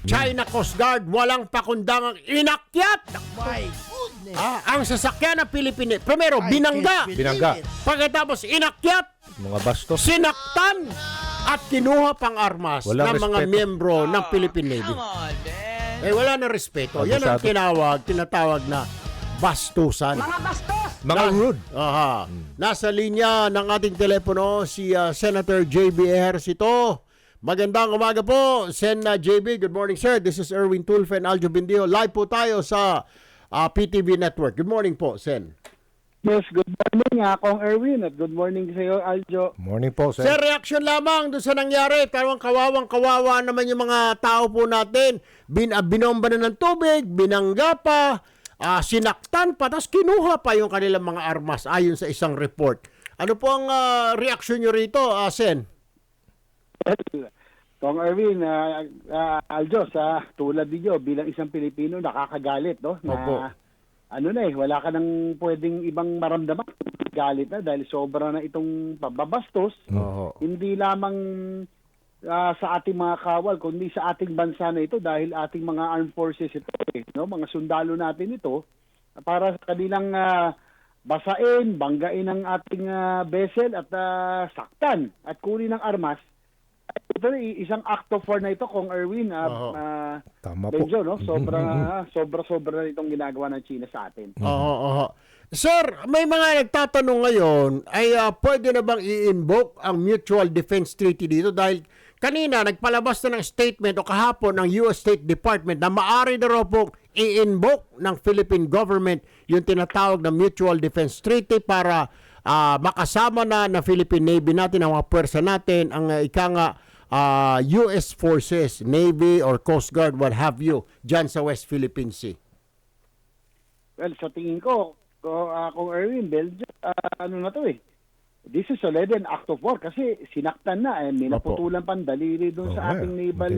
China Coast Guard walang pakundangang inakyat. My goodness. Ang sasakyan ng Pilipine. Primero, binangga. Binangga. Pagkatapos inakyat, Mga bastos. sinaktan, at kinuha pang armas Walang ng mga respeto. miyembro ng Philippine Navy. Come on, man. Wala na respeto. Yan ang tinatawag na bastusan. Mga rude. Aha. Nasa linya ng ating telepono si Senator J.B. Ejercito. Magandang umaga po, Sen JB. Good morning, sir. This is Erwin Tulfo and Aljo Bindio. Live po tayo sa PTV Network. Good morning po, Sen. Yes, good morning akong Erwin at good morning sa iyo, Aljo. Morning po, sir. Sir, reaction lamang doon sa nangyari. Parang kawawang-kawawa naman yung mga tao po natin. Binomba na ng tubig, binangga pa, sinaktan pa, tapos kinuha pa yung kanilang mga armas ayon sa isang report. Ano po ang reaction nyo rito, Sen? Kong Erwin, Aljo, sa tulad niyo bilang isang Pilipino nakakagalit, no? Opo. Wala ka nang pwedeng ibang maramdaman. Galit na dahil sobra na itong pababastos. Oo. Hindi lamang sa ating mga kawal, kundi sa ating bansa na ito dahil ating mga armed forces ito, no? Mga sundalo natin ito para sa kanilang basain, banggain ang ating vessel at saktan at kunin ng armas. Ito isang act of war na ito, Kong Erwin. Tama po. Benjo, no? Sobra na itong ginagawa ng China sa atin. Oo. Sir, may mga nagtatanong ngayon, ay pwede na bang i-invoke ang Mutual Defense Treaty dito? Dahil kanina, nagpalabas na ng statement o kahapon ng US State Department na maaari na raw po i-invoke ng Philippine government yung tinatawag na Mutual Defense Treaty para makasama na Philippine Navy natin, ang mga puwersa natin, ang US forces, Navy or Coast Guard, what have you, dyan sa West Philippine Sea. Well, sa tingin ko, kung Erwin, Belgium, na to this is already an act of war kasi sinaktan na, may naputulan pang daliri doon sa ating naval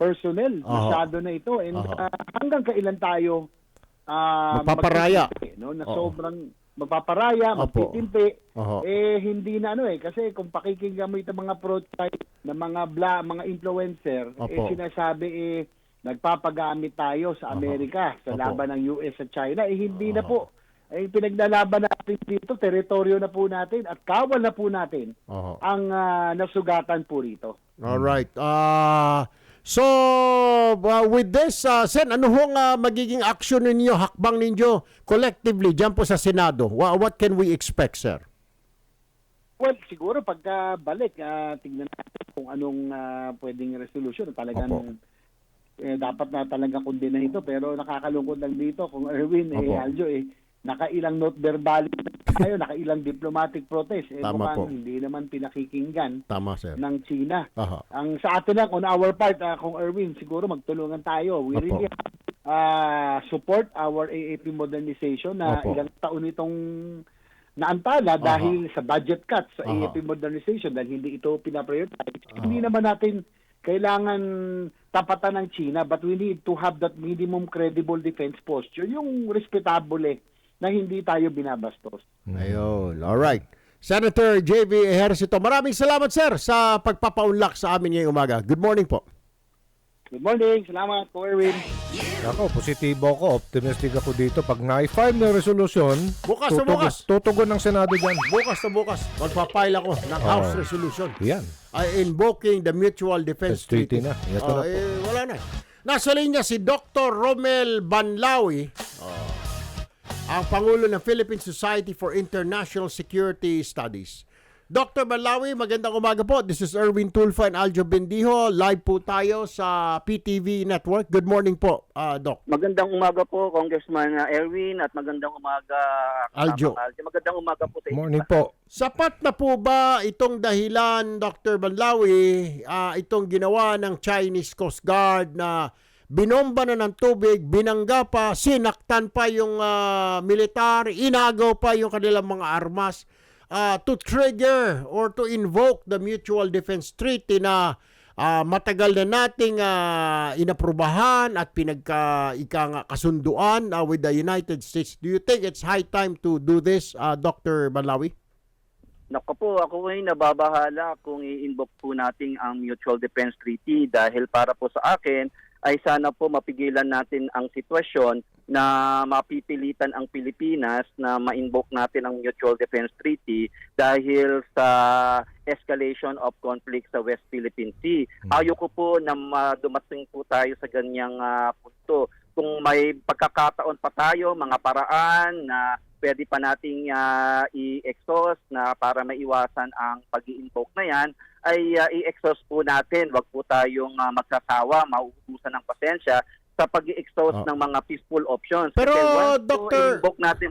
personnel. Masyado na ito. And hanggang kailan tayo Magpaparaya. No? Na sobrang magpaparaya, magtitimpi, hindi na kasi kung pakikinggan mo itong mga pro-type na mga influencer, sinasabi nagpapagamit tayo sa Amerika sa laban ng US at China, hindi na po. Pinaglalaban natin dito, teritoryo na po natin at kawal na po natin ang nasugatan po rito. Alright. So, with this, Sen, ano hong magiging action ninyo, hakbang ninyo collectively dyan po sa Senado? What can we expect, sir? Well, siguro pagkabalik, tignan natin kung anong pwedeng resolution. Talagang dapat na talagang kundina ito. Pero nakakalungkot lang dito kung Erwin, Aljo, nakailang note verbal tayo, nakailang diplomatic protest. Tama po. Hindi naman pinakikinggan sir. ng China. Ang sa atin lang, on our part, kung Erwin, siguro magtulungan tayo. We really support our AAP modernization na ilang taon itong naantala dahil sa budget cuts sa AAP modernization dahil hindi ito pinaprioritize. Hindi naman natin kailangan tapatan ng China but we need to have that minimum credible defense posture, yung respectable na hindi tayo binabastos. Ayun. Alright. Senator J.B. Ejercito, maraming salamat, sir, sa pagpapaunlak sa amin ngayong umaga. Good morning po. Good morning. Salamat po, Erwin. Ako, positibo ako. Optimistic ako dito. Pag na-file ng resolution, Bukas na bukas. tutugon ng Senado dyan. Bukas na bukas, magpapile ako ng House Resolution. Yan. Invoking the Mutual Defense Treaty. na. Ito na po. Wala na. Nasa linya si Dr. Romel Banlawi, ang Pangulo ng Philippine Society for International Security Studies. Dr. Banlawi, magandang umaga po. This is Erwin Tulfo and Aljo Bindiho. Live po tayo sa PTV Network. Good morning po, Doc. Magandang umaga po, Congressman Erwin, at magandang umaga, Aljo. Magandang umaga po sa inyo. Morning po. Sapat na po ba itong dahilan, Dr. Banlawi, itong ginawa ng Chinese Coast Guard na binomba na ng tubig, binangga pa, sinaktan pa yung militar, inagaw pa yung kanilang mga armas to trigger or to invoke the Mutual Defense Treaty na matagal na nating inaprubahan at kasunduan with the United States. Do you think it's high time to do this, Dr. Banlawi? Naku po, ako ay nababahala kung i-invoke po natin ang Mutual Defense Treaty dahil para po sa akin ay sana po mapigilan natin ang sitwasyon na mapipilitan ang Pilipinas na ma-invoke natin ang Mutual Defense Treaty dahil sa escalation of conflict sa West Philippine Sea. Ayoko po na dumating po tayo sa ganyang punto. Kung may pagkakataon pa tayo, mga paraan na pwede pa nating i-exhaust na para maiwasan ang pag-i-invoke na yan, ay i-exhaust po natin. Wag po tayong magsasawa, mauubusan ng pasensya sa pag-i-exhaust ng mga peaceful options. Pero, kasi once Doctor, po i-invoke natin,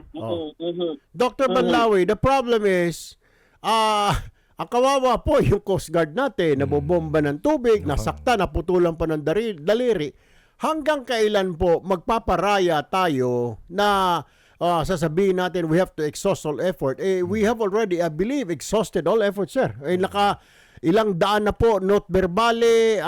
Dr. Banlawi, the problem is, ang kawawa po yung Coast Guard natin, nabobomba ng tubig, nasakta, naputulan pa ng daliri. Hanggang kailan po magpaparaya tayo na sasabihin natin we have to exhaust all effort? We have already, I believe, exhausted all effort, sir. Ilang daan na po, note verbale,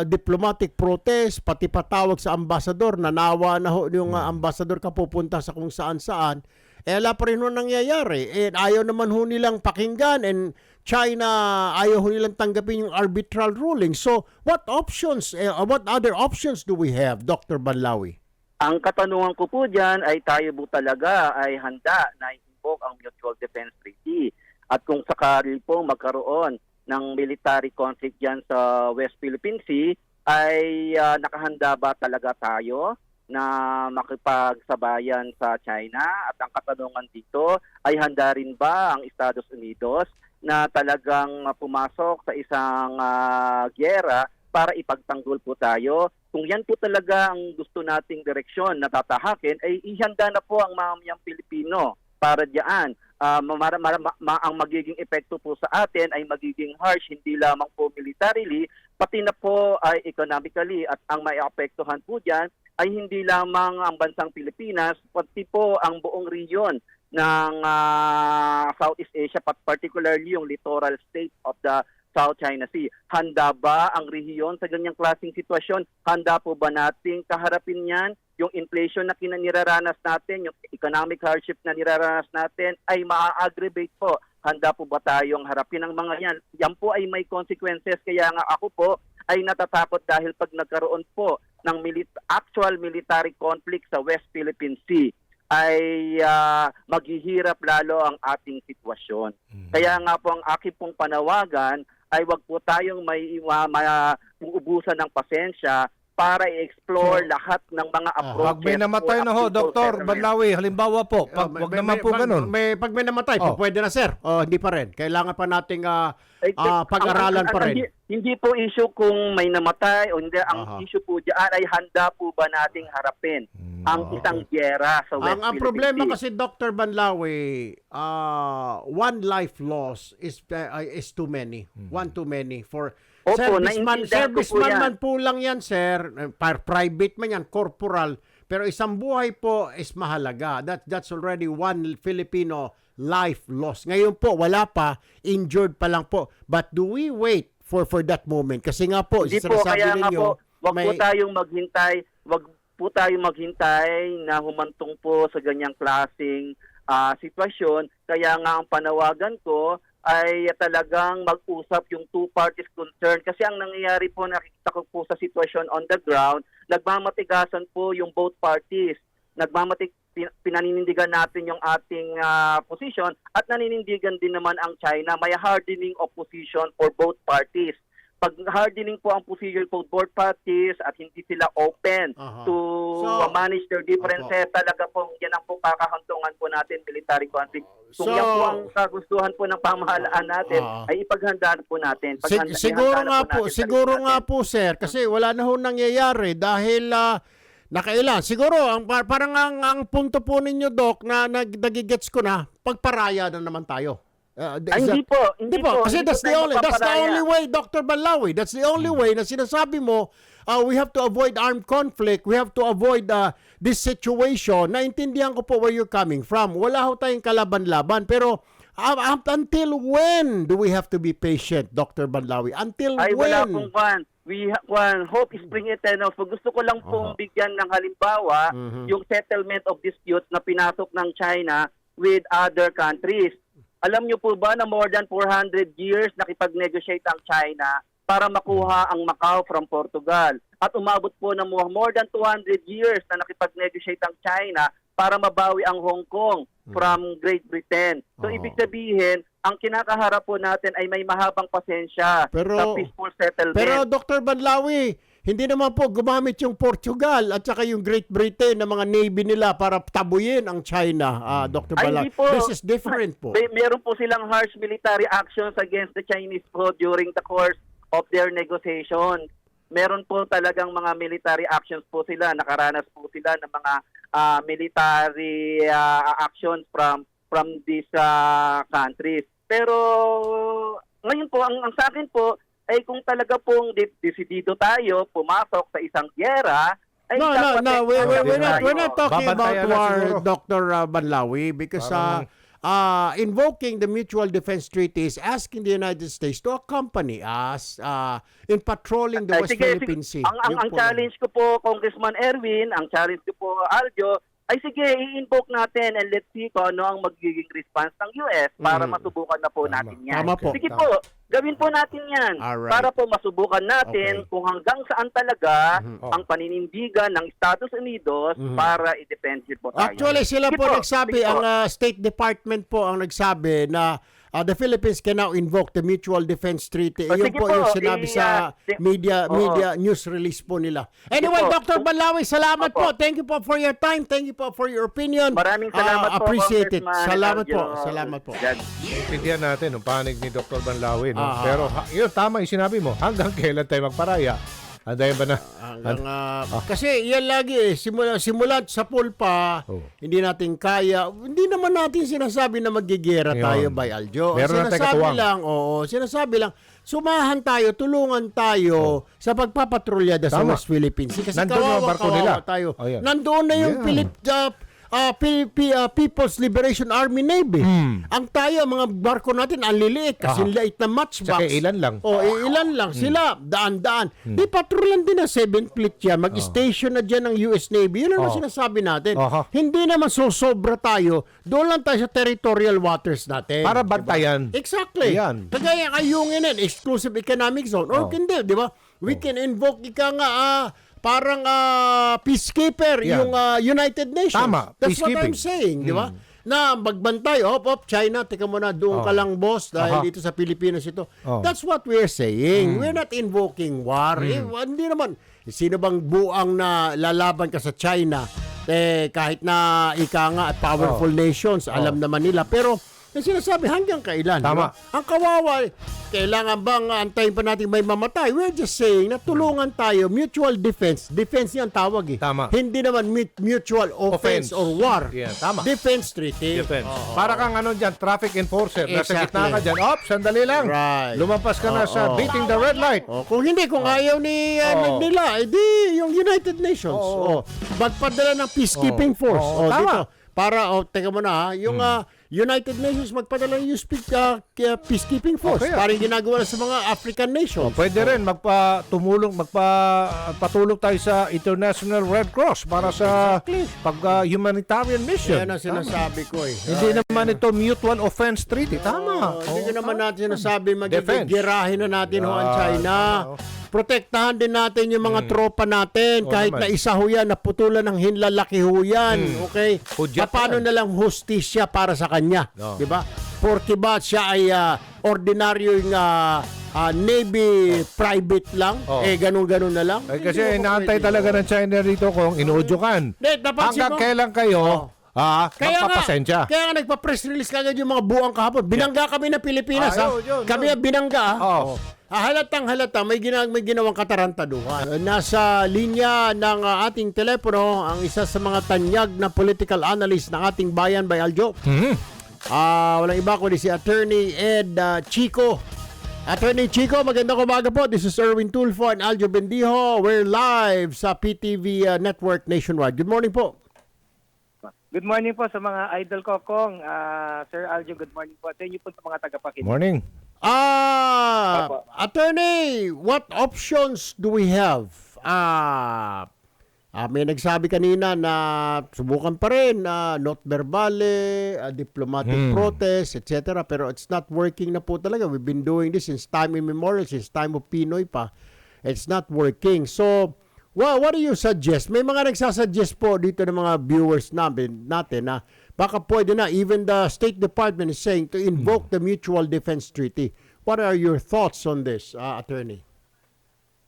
diplomatic protest, pati patawag sa ambasador, nanawa na ho yung ambasador ka pupunta sa kung saan-saan. Wala pa rin ho nangyayari. Ayaw naman ho nilang pakinggan, and China, ayaw ho nilang tanggapin yung arbitral ruling. So, what other options do we have, Dr. Banlawi? ang katanungan ko po dyan ay tayo po talaga ay handa na i-invoke ang Mutual Defense Treaty. At kung sakali po magkaroon ng military conflict dyan sa West Philippine Sea, ay nakahanda ba talaga tayo na makipagsabayan sa China? At ang katanungan dito ay handa rin ba ang Estados Unidos na talagang pumasok sa isang gyera para ipagtanggol po tayo? Kung yan po talaga ang gusto nating direksyon na tatahakin, ay ihanda na po ang mamayang Pilipino para diyan. Ang magiging epekto po sa atin ay magiging harsh, hindi lamang po militarily, pati na po ay economically. At ang maiapektuhan po diyan ay hindi lamang ang bansang Pilipinas, pati po ang buong region ng Southeast Asia, particularly yung littoral state of the South China Sea. Handa ba ang rehiyon sa ganyang klaseng sitwasyon? Handa po ba nating kaharapin yan? Yung inflation na niraranas natin, yung economic hardship na niraranas natin ay maa-aggravate po. Handa po ba tayong harapin ang mga yan? Yan po ay may consequences. Kaya nga ako po ay natatakot dahil pag nagkaroon po ng actual military conflict sa West Philippine Sea, ay maghihirap lalo ang ating sitwasyon. Kaya nga po ang aking pong panawagan ay wag po tayong may uubusan ng pasensya para i-explore lahat ng mga approaches. Pag may namatay na ho, Dr. Banlawi, halimbawa po, wag naman po ganun. Pag may namatay, pwede na, sir. Hindi pa rin. Kailangan pa nating pag-aralan pa rin. Hindi po issue kung may namatay o hindi. Ang issue po diyan ay handa po ba nating harapin ang isang gyera sa West Philippine Sea. Ang problema kasi, Dr. Banlawi, one life loss is too many. One too many for serviceman man po lang yan, sir. Private man yan, corporal. Pero isang buhay po is mahalaga. That's already one Filipino life loss. Ngayon po, wala pa. Injured pa lang po. But do we wait for that moment? Kasi nga po, hindi po, kaya nga po, wag po tayong maghintay na humantong po sa ganyang klaseng sitwasyon. Kaya nga ang panawagan ko ay talagang mag-usap yung two parties concerned. Kasi ang nangyayari po, nakikita ko po sa sitwasyon on the ground, nagmamatigasan po yung both parties. Pinaninindigan natin yung ating position at naninindigan din naman ang China. May hardening opposition for both parties. Pag hardening po ang position for both parties at hindi sila open to manage their differences, talaga po yan ang po kakahantungan po natin, military conflict. Kung yan po ang kagustuhan po ng pamahalaan natin, ay ipaghandaan po natin. Siguro nga po, sir, kasi wala na ho nangyayari dahil nakailan. Siguro, parang ang punto po ninyo, Doc, na nagigets ko na, pagparaya na naman tayo. Hindi po. Kasi that's the only way, Dr. Banlawi. That's the only way na sinasabi mo, we have to avoid armed conflict. We have to avoid this situation. Naintindihan ko po where you're coming from. Wala ho tayong kalaban-laban. Pero until when do we have to be patient, Dr. Banlawi? Until when? Wala pong hope is spring eternal. So gusto ko lang pong bigyan ng halimbawa yung settlement of disputes na pinasok ng China with other countries. Alam niyo po ba na more than 400 years nakipag-negotiate ang China para makuha ang Macau from Portugal? At umabot po ng more than 200 years na nakipag-negotiate ang China para mabawi ang Hong Kong from Great Britain. So ibig sabihin, ang kinakaharap po natin ay may mahabang pasensya sa peaceful settlement. Pero Dr. Banlawi, hindi naman po gumamit yung Portugal at saka yung Great Britain na mga navy nila para tabuyin ang China, Dr. Banlawi. Hindi po. This is different po. Meron po silang harsh military actions against the Chinese po during the course of their negotiation. Meron po talagang mga military actions po sila. Nakaranas po sila ng mga military actions from these countries. Pero ngayon po, ang sa akin po, ay kung talaga pong desidido tayo pumasok sa isang gyera, ay No, we're not talking about Babantayan na war, siguro. Dr. Banlawi, because invoking the Mutual Defense Treaty is asking the United States to accompany us in patrolling the West Philippine Sea. Ang challenge ko po, Congressman Erwin, ang challenge ko po, Aljo, ay sige, i-invoke natin and let's see kung ano ang magiging response ng US para masubukan na po natin yan. Tama po. Sige po, gawin po natin yan. Alright. Para po masubukan natin kung hanggang saan talaga ang paninindigan ng Estados Unidos para i-defend po tayo. Actually, sila Sige po nagsabi, sige po. ang State Department po ang nagsabi na the Philippines can now invoke the Mutual Defense Treaty. Yun Sige po po, yung sinabi sa media news release po nila. Anyway, po. Dr. Banlawi, salamat Opo. po. Thank you po for your time. Thank you po for your opinion. Maraming salamat po, Appreciate it. Congressman Salamat po. Aljo. Salamat po. Yan. Intindihan natin ang panig ni Dr. Banlawi. No? Pero yun, tama yung sinabi mo. Hanggang kailan tayo magparaya? Andayan ba na? Hanggang, kasi yan lagi simulat sa pulpa, hindi natin kaya. Hindi naman natin sinasabi na magigera Yun. tayo by Aljo. Meron na tayong katuwang. Sinasabi lang, sumahan tayo, tulungan tayo sa pagpapatrolyada sa Tama. West Philippines. Kasi Nandun yung barko nila. tayo. Oh, yan. Nandoon na yung People's Liberation Army Navy. Ang tayo, mga barko natin, ang liliit kasi liit na matchbox. Saka ilan lang. Ilan lang. Sila, daan-daan. Di patrollan din ng 7th Fleet yan. Mag-station na dyan ng US Navy. Yun ang sinasabi natin. Hindi naman sobra tayo. Doon lang tayo sa territorial waters natin. Para bantayan. Exactly. Ayan. Kagaya kayungin yan, exclusive economic zone. Or hindi, di ba? We can invoke parang peacekeeper, Yan. yung United Nations. Tama, That's what peacekeeping. I'm saying, di ba? Na magbantay, China, teka muna, doon ka lang boss dahil dito sa Pilipinas ito. That's what we're saying. We're not invoking war. Hindi naman, sino bang buang na lalaban ka sa China? Kahit na ika nga at powerful nations, alam naman nila. Pero, yung sinasabi, hanggang kailan? Tama. Diba? Ang kawawa, kailangan bang antayin pa natin may mamatay? We're just saying na tulungan tayo, mutual defense. Defense yan tawag eh. Tama. Hindi naman mutual offense or war. Yeah, tama. Defense treaty. Defense. Para kang dyan, traffic enforcer. Nasa Exactly. gitna ka dyan. Sandali lang. Right. Lumampas ka na sa beating the red light. Kung hindi, kung ayaw ni nila, edi yung United Nations. Magpadala ng peacekeeping force. Tama. Dito. Para, teka muna yung United Nations magpadala ng peacekeeping force. Okay, Parang ginagawa na sa mga African nations. Pwede rin magpatulong tayo sa International Red Cross para sa humanitarian mission. Yan ang sinasabi ko eh. Hindi naman ito mutual offense treaty. Tama. Hindi ko naman natin sinasabi Defense. magigirahin na natin ang China. Protektahan din natin yung mga tropa natin. Kahit naman. na isa ho yan, naputulan ng hinlalaki ho yan. Okay? Hudyat Paano yan. na lang hustisya para sa kanya? Di ba? Porque ba siya ay ordinaryo yung Navy private lang? Ganun-ganun na lang? Kasi inaantay talaga ng China rito kung inuudyokan. Napansin Hanggang mo? kailan kayo magpapasensya? Kaya nga nagpa-press release kagad yung mga buwang kahapon. Binangga kami ng Pilipinas. Yun. Kami ang binangga. Halata, may ginawang katarantaduhan. Nasa linya ng ating telepono ang isa sa mga tanyag na political analyst ng ating bayan by Aljo. Walang iba kundi si Attorney Ed Chico. Attorney Chico, magandang umaga po. This is Erwin Tulfo and Aljo Bendijo. We're live sa PTV Network Nationwide. Good morning po. Good morning po sa mga idol ko, Kong. Sir Aljo, good morning po. Sa inyo po sa mga tagapakinig. Morning. Attorney, what options do we have May nagsabi kanina na subukan pa rin not verbale, diplomatic protest, etc. Pero it's not working na po talaga. We've been doing this since time immemorial, since time of Pinoy pa. It's not working. So, what do you suggest? May mga nagsasuggest po dito ng mga viewers natin na baka pwede na, even the State Department is saying to invoke the Mutual Defense Treaty. What are your thoughts on this, Attorney?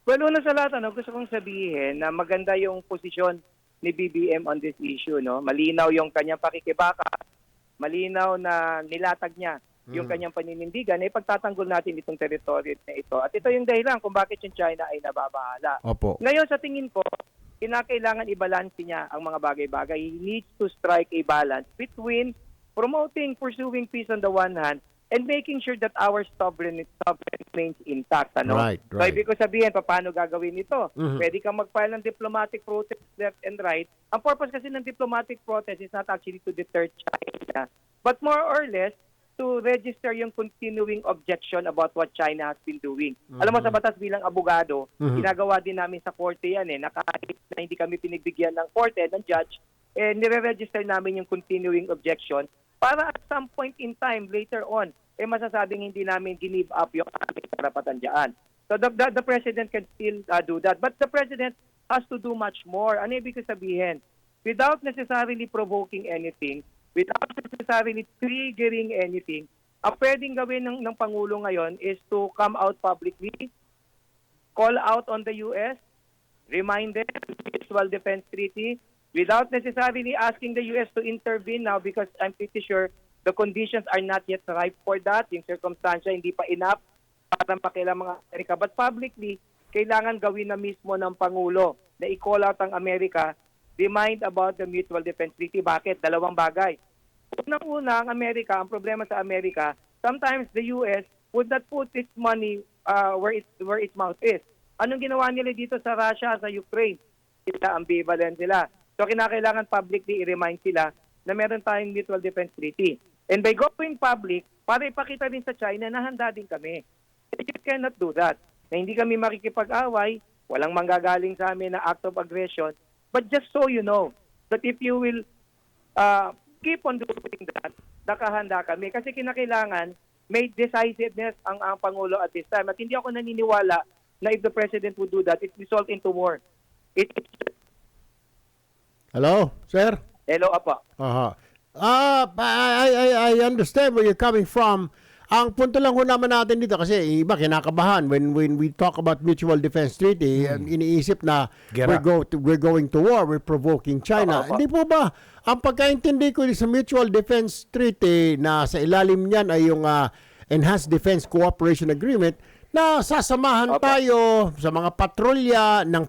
Well, una sa lahat, gusto kong sabihin na maganda yung posisyon ni BBM on this issue. No? Malinaw yung kanyang pakikibaka, malinaw na nilatag niya yung kanyang paninindigan, pagtatanggol natin itong teritoryo na ito. At ito yung dahilan kung bakit yung China ay nababahala. Opo. Ngayon, sa tingin ko, kinakailangan i-balance niya ang mga bagay-bagay. He needs to strike a balance between pursuing peace on the one hand, and making sure that our sovereignty remains intact. Ano? Right. So, ibig ko sabihin, paano gagawin ito? Pwede kang mag-file ng diplomatic protest left and right. Ang purpose kasi ng diplomatic protest is not actually to deter China, but more or less, to register yung continuing objection about what China has been doing. Alam mo, sa batas bilang abogado, ginagawa din namin sa korte yan na kahit na hindi kami pinigbigyan ng korte, ng judge, nire-register namin yung continuing objection para at some point in time, later on, masasabing hindi namin give up yung aming karapatan dyan. So the President can still do that. But the President has to do much more. Ano ibig sabihin? Without necessarily provoking anything, without necessarily triggering anything, ang pwedeng gawin ng Pangulo ngayon is to come out publicly, call out on the U.S., remind them of the Mutual Defense Treaty, without necessarily asking the U.S. to intervene now, because I'm pretty sure the conditions are not yet ripe for that. Yung circumstansya hindi pa enough para makialam mga Amerika. But publicly, kailangan gawin na mismo ng Pangulo na i-call out ang Amerika, remind about the Mutual Defense Treaty. Bakit? Dalawang bagay. Unang-una, ang Amerika, ang problema sa Amerika, sometimes the U.S. would not put its money where its mouth is. Anong ginawa nila dito sa Russia, sa Ukraine? Sila, ambivalent sila. So, kinakailangan publicly i-remind sila na meron tayong Mutual Defense Treaty. And by going public, para ipakita din sa China na handa din kami. You cannot do that. Na hindi kami makikipag-away, walang manggagaling sa amin na act of aggression. But just so you know, that if you will keep on doing that, nakahanda kami. Kasi kinakailangan, may decisiveness ang Pangulo at this time. At hindi ako naniniwala na if the President would do that, it result into war. Hello, sir? Hello, Apa. I understand where you're coming from. Ang punto lang ho naman natin dito kasi iba kinakabahan when we talk about Mutual Defense Treaty, iniisip na we're going to war, we're provoking China. Hindi po ba? Ang pagkaintindi ko sa Mutual Defense Treaty na sa ilalim niyan ay yung Enhanced Defense Cooperation Agreement na sasamahan tayo sa mga patrolya ng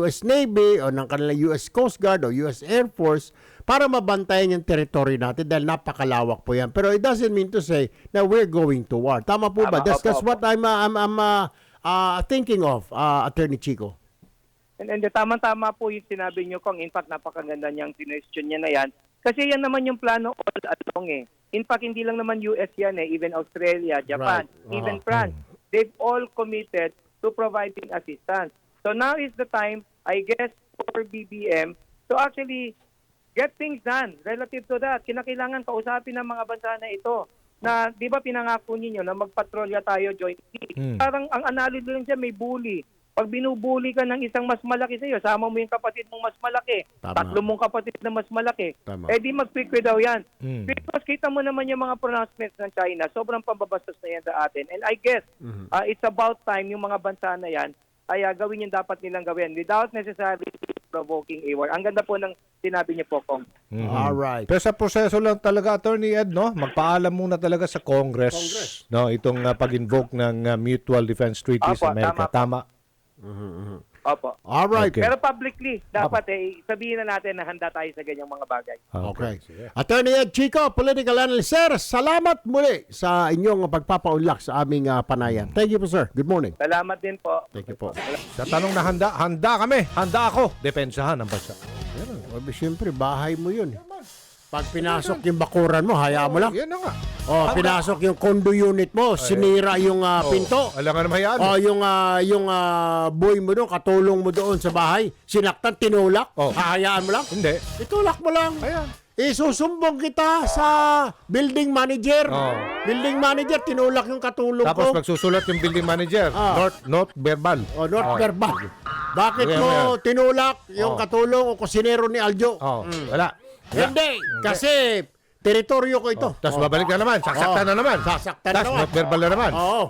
US Navy o ng kanilang US Coast Guard o US Air Force para mabantayan yung territory natin dahil napakalawak po yan. Pero it doesn't mean to say na we're going to war. Tama po ba? That's what I'm thinking of, Attorney Chico. And tama-tama po yung sinabi nyo, Kong. In fact, napakaganda niyang sinestyon niya na yan. Kasi yan naman yung plano all along . In fact, hindi lang naman US yan . Even Australia, Japan, even France. They've all committed to providing assistance. So now is the time, I guess, for BBM to actually get things done relative to that. Kinakailangan kausapin ng mga bansa na ito na, di ba pinangako ninyo na magpatrolya tayo jointly. Parang ang analogy lang siya, may bully. Pag binubuli ka ng isang mas malaki sa iyo, sama mo yung kapatid mong mas malaki, tatlo mong kapatid na mas malaki, di mag-quick daw yan. Because kita mo naman yung mga pronouncements ng China, sobrang pambabastos na yan sa atin. And I guess, it's about time yung mga bansa na yan ay gawin yung dapat nilang gawin without necessarily provoking a war. Ang ganda po ng sinabi niyo po, Kong. Alright. Pero sa proseso lang talaga, Attorney Ed, no? Magpaalam muna talaga sa Congress. No? Itong pag-invoke ng Mutual Defense Treaty sa Amerika. Tama. Opo. Alright. Okay. Pero publicly, dapat sabihin na natin na handa tayo sa ganyang mga bagay. Okay. Attorney Ed Chico, political analyst. Sir, salamat muli sa inyong pagpapaunlak sa aming panayan. Thank you po, sir. Good morning. Salamat din po. Thank you po. Sa tanong na handa kami. Handa ako. Depensahan ang bansa. Siyempre, bahay mo yun. Pag pinasok yung bakuran mo, hayaan mo lang. Yan na nga. pinasok yung condo unit mo, sinira yung pinto. Alam nga naman yan. Yung boy mo doon, katulong mo doon sa bahay, sinaktan, tinulak, hahayaan mo lang? Hindi. Itulak mo lang. Ayan. Isusumbong kita sa building manager. Building manager, tinulak yung katulong Tapos ko. magsusulat yung building manager. Note verbal. Not verbal. Bakit Okay, mo okay. tinulak yung katulong o kusinero ni Aljo? Wala. Hindi, kasi teritoryo ko ito. Tapos babalik na naman. Sasaktan na naman. Sasaktan na Tapos naman. note verbal na naman. Oo.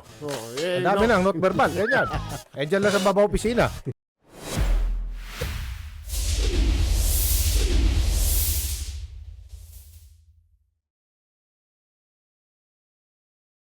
Ang dami ng note verbal. Ganyan. Diyan lang sa baba opisina.